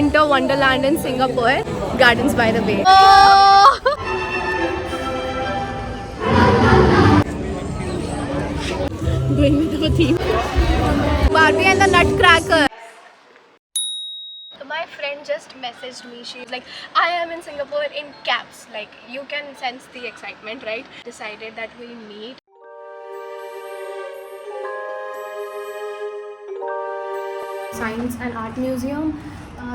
winter wonderland in Singapore, Gardens by the Bay. Oh! Going with our theme. Barbie and the Nutcracker. My friend just messaged me. She's like, I am in Singapore in caps. Like, you can sense the excitement, right? Decided that we'll meet. Science and Art Museum.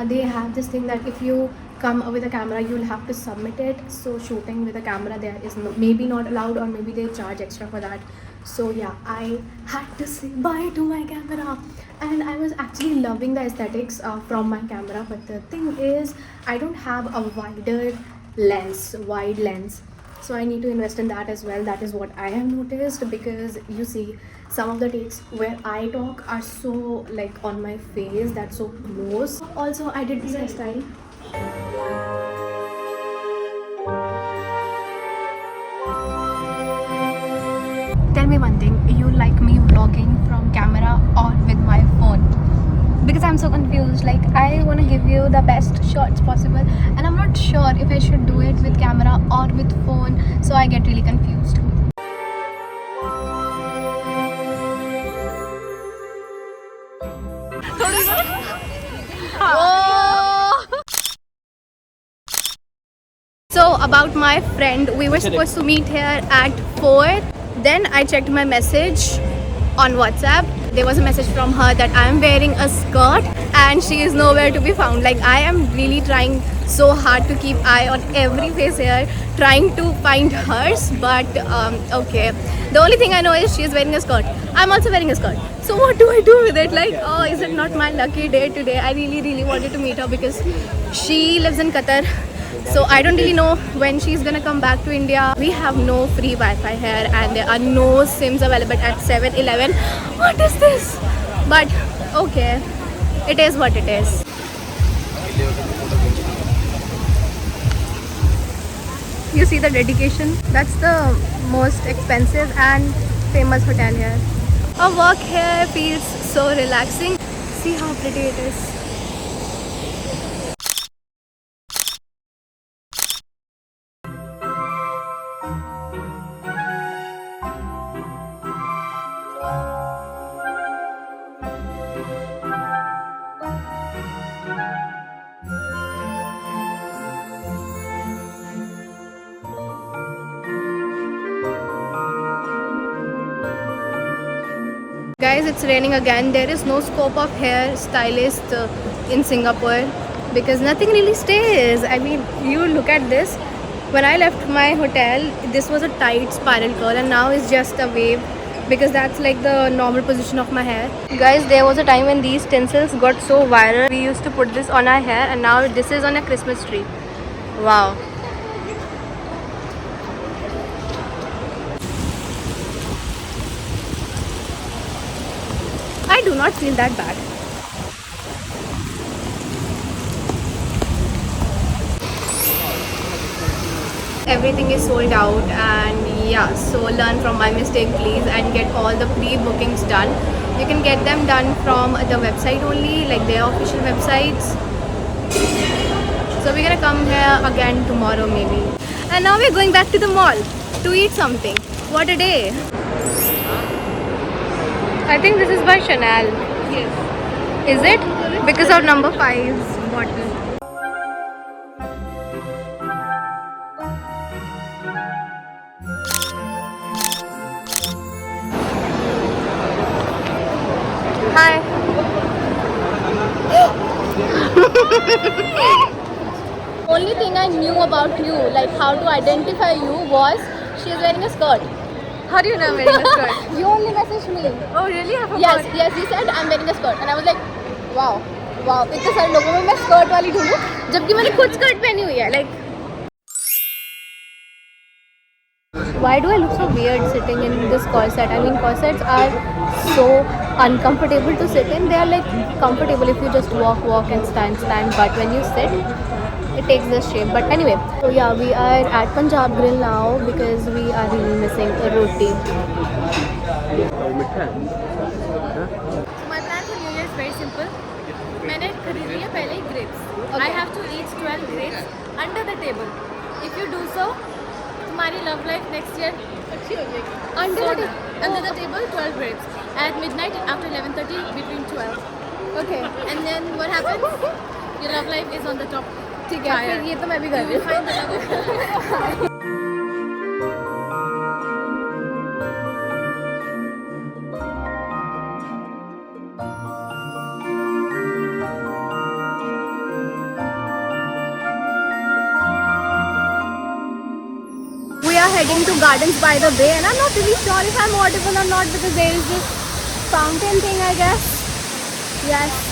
They have this thing that if you come with a camera, you'll have to submit it. So shooting with a camera there is maybe not allowed, or maybe they charge extra for that. So yeah, I had to say bye to my camera, and I was actually loving the aesthetics from my camera. But the thing is, I don't have a wide lens, so I need to invest in that as well. That is what I have noticed, because you see, some of the takes where I talk are so like on my face, that's so close. Also, I did this hairstyle. Tell me one thing, you like me vlogging from camera or with my phone? Because I'm so confused. Like, I want to give you the best shots possible, and I'm not sure if I should do it with camera or with phone, so I get really confused. So about my friend, we were supposed to meet here at 4. Then I checked my message on WhatsApp. There was a message from her that I am wearing a skirt and she is nowhere to be found. Like, I am really trying so hard to keep eye on every face here, trying to find hers, but okay. The only thing I know is she is wearing a skirt. I'm also wearing a skirt. So what do I do with it? Like, oh, is it not my lucky day today? I really wanted to meet her because she lives in Qatar. So I don't really know when she's gonna come back to India. We have no free Wi-Fi here, and there are no SIMs available at 7-Eleven. What is this? But okay, it is what it is. You see the dedication? That's the most expensive and famous hotel here. Our work here feels so relaxing. See how pretty it is. Guys, it's raining again. There is no scope of hair stylist in Singapore because nothing really stays. I mean, you look at this. When I left my hotel, this was a tight spiral curl, and now it's just a wave because that's like the normal position of my hair. Guys, there was a time when these stencils got so viral. We used to put this on our hair, and now this is on a Christmas tree. Wow. I do not feel that bad. Everything is sold out, and yeah, so learn from my mistake please and get all the pre-bookings done. You can get them done from the website only, like their official websites. So we're gonna come here again tomorrow maybe. And now we're going back to the mall to eat something. What a day. I think this is by Chanel. Yes. Is it? Because of number 5's bottle. Hi. Only thing I knew about you, like how to identify you, was she is wearing a skirt. How do you know I'm wearing a skirt? You only messaged me. Oh really? I forgot. Yes, he said I'm wearing a skirt, and I was like, wow, इतने सारे लोगों में मैं skirt वाली ढूंढूं, जबकि मैंने खुद skirt पहनी हुई है. Like, why do I look so weird sitting in this corset? I mean, corsets are so uncomfortable to sit in. They are like comfortable if you just walk and stand, but when you sit, it takes this shape. But anyway, so yeah, we are at Punjab Grill now because we are really missing a roti. My plan for New Year is very simple. मैंने खरीद लिया पहले ही grapes. I have to eat 12 grapes under the table. If you do so, तुम्हारी love life next year Under under the table 12 grapes. At midnight after 11:30 between 12. Okay. And then what happens? Your love life is on the top. ठीक है, फिर ये तो मैं भी कर रही You will find the love of your life. We are heading to Gardens by the Bay, and I'm not really sure if I'm audible or not because there is this fountain thing, I guess. Yes.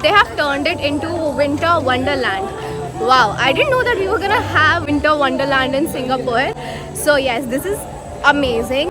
They have turned it into Winter Wonderland. Wow, I didn't know that we were gonna have Winter Wonderland in Singapore. So yes, this is amazing.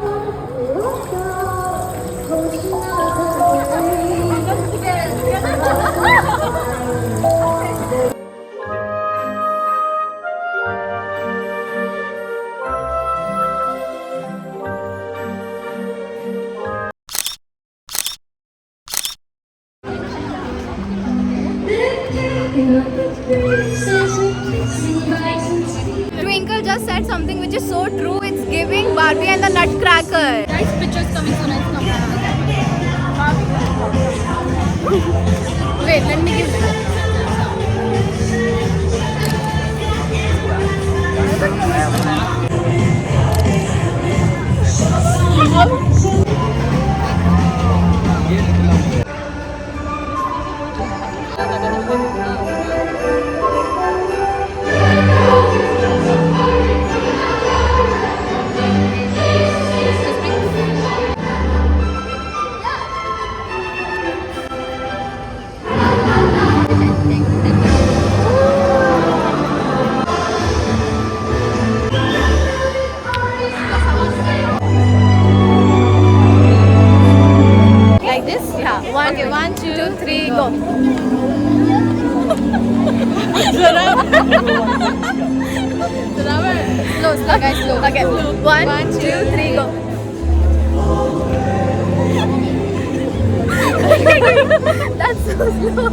Twinkle just said something which is so true. It's giving Barbie and the Nutcracker. Nice pictures coming so nice. Wait, let me give that. Like this? Yeah. One, okay, 1, 2, 3, go. Slow, slow, guys, slow. Okay. 1, 2, 3, go. That's so slow.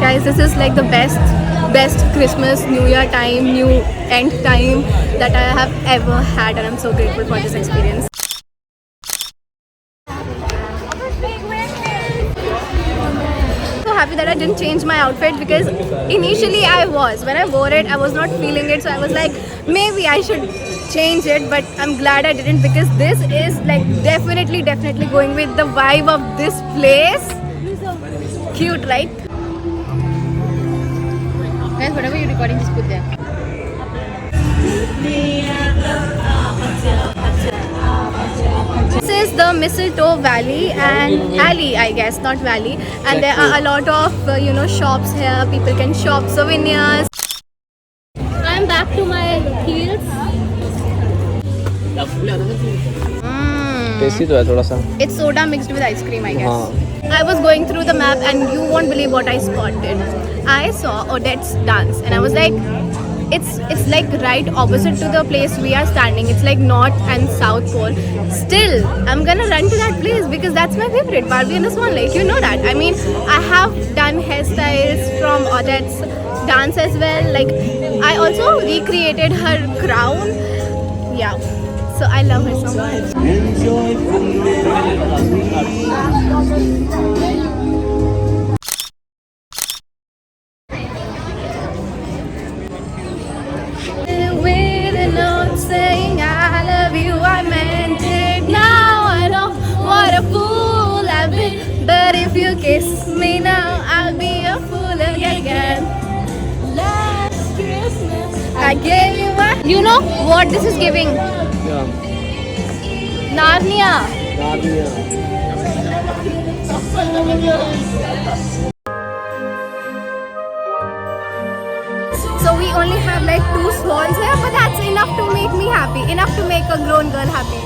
Guys, this is like the best Christmas, New Year time, new end time that I have ever had, and I'm so grateful for this experience. So happy that I didn't change my outfit because initially I was. When I wore it, I was not feeling it, so I was like, maybe I should change it, but I'm glad I didn't because this is like definitely going with the vibe of this place. Cute, right? Guys, whatever you're recording, just put there. This is the Mistletoe Valley and alley, I guess, not valley. And there are a lot of shops here. People can shop souvenirs. I'm back to my heels. Tasty तो है थोड़ा सा. It's soda mixed with ice cream, I guess. हाँ. I was going through the map and you won't believe what I spotted. I saw Odette's dance and I was like, it's like right opposite to the place we are standing. It's like North and South Pole. Still, I'm gonna run to that place because that's my favorite, Barbie and the Swan Lake. You know that. I mean, I have done hairstyles from Odette's dance as well. Like, I also recreated her crown. Yeah. So I love her so much. With a note saying I love you, I meant it. Now I know what a fool I've been. But if you kiss me now, I'll be a fool again. Last Christmas. I gave you what? You know what this is giving? Yeah. Narnia. Narnia. So we only have like 2 swans here, but that's enough to make me happy. Enough to make a grown girl happy.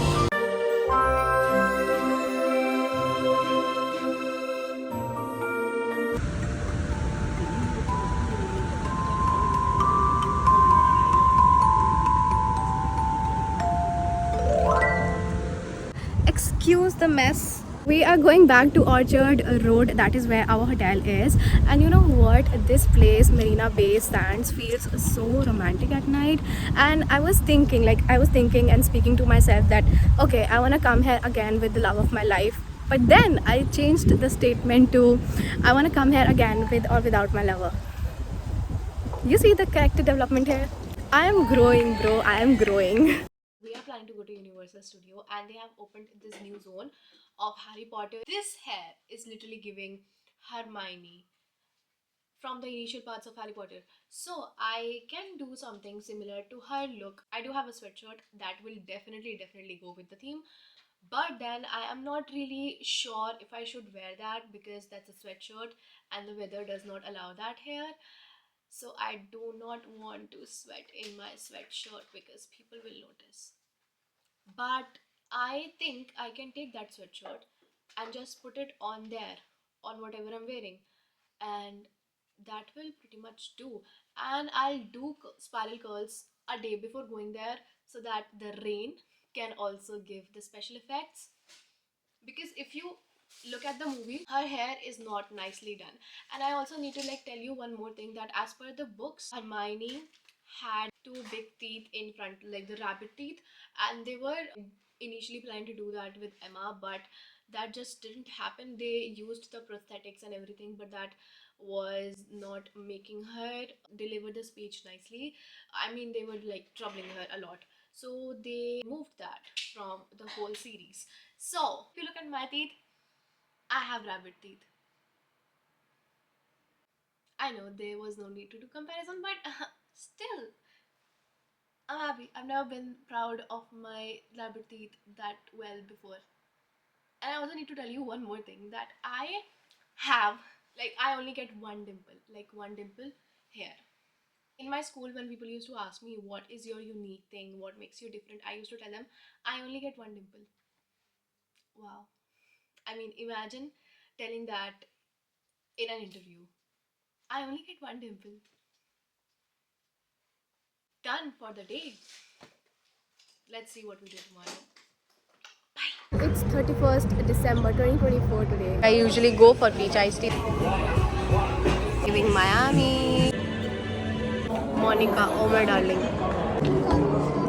Excuse the mess. We are going back to Orchard Road, that is where our hotel is. And you know what? This place, Marina Bay Sands, feels so romantic at night. And I was thinking and speaking to myself that, okay, I want to come here again with the love of my life. But then I changed the statement to, I want to come here again with or without my lover. You see the character development here? I am growing, bro. I am growing. We are planning to go to Universal Studio and they have opened this new zone of Harry Potter. This hair is literally giving Hermione from the initial parts of Harry Potter. So I can do something similar to her look. I do have a sweatshirt that will definitely go with the theme. But then I am not really sure if I should wear that because that's a sweatshirt and the weather does not allow that here. So I do not want to sweat in my sweatshirt because people will notice. But I think I can take that sweatshirt and just put it on there, on whatever I'm wearing, and that will pretty much do. And I'll do spiral curls a day before going there so that the rain can also give the special effects. Because if you look at the movie, her hair is not nicely done. And I also need to like tell you one more thing, that as per the books, Hermione had 2 big teeth in front, like the rabbit teeth, and they were initially planning to do that with Emma, but that just didn't happen. They used the prosthetics and everything, but that was not making her deliver the speech nicely. I mean, they were like troubling her a lot, so they moved that from the whole series. So if you look at my teeth, I have rabbit teeth. I know there was no need to do comparison, but still, I'm happy. I've never been proud of my rabbit teeth that well before. And I also need to tell you one more thing, that I have, like, I only get one dimple here. In my school, when people used to ask me, what is your unique thing, what makes you different, I used to tell them, I only get one dimple. Wow. I mean, imagine telling that in an interview. I only get one dimple. Done for the day. Let's see what we do tomorrow. Bye. It's 31st December 2024 today. I usually go for peach iced tea. Leaving Miami. Monica, oh my darling.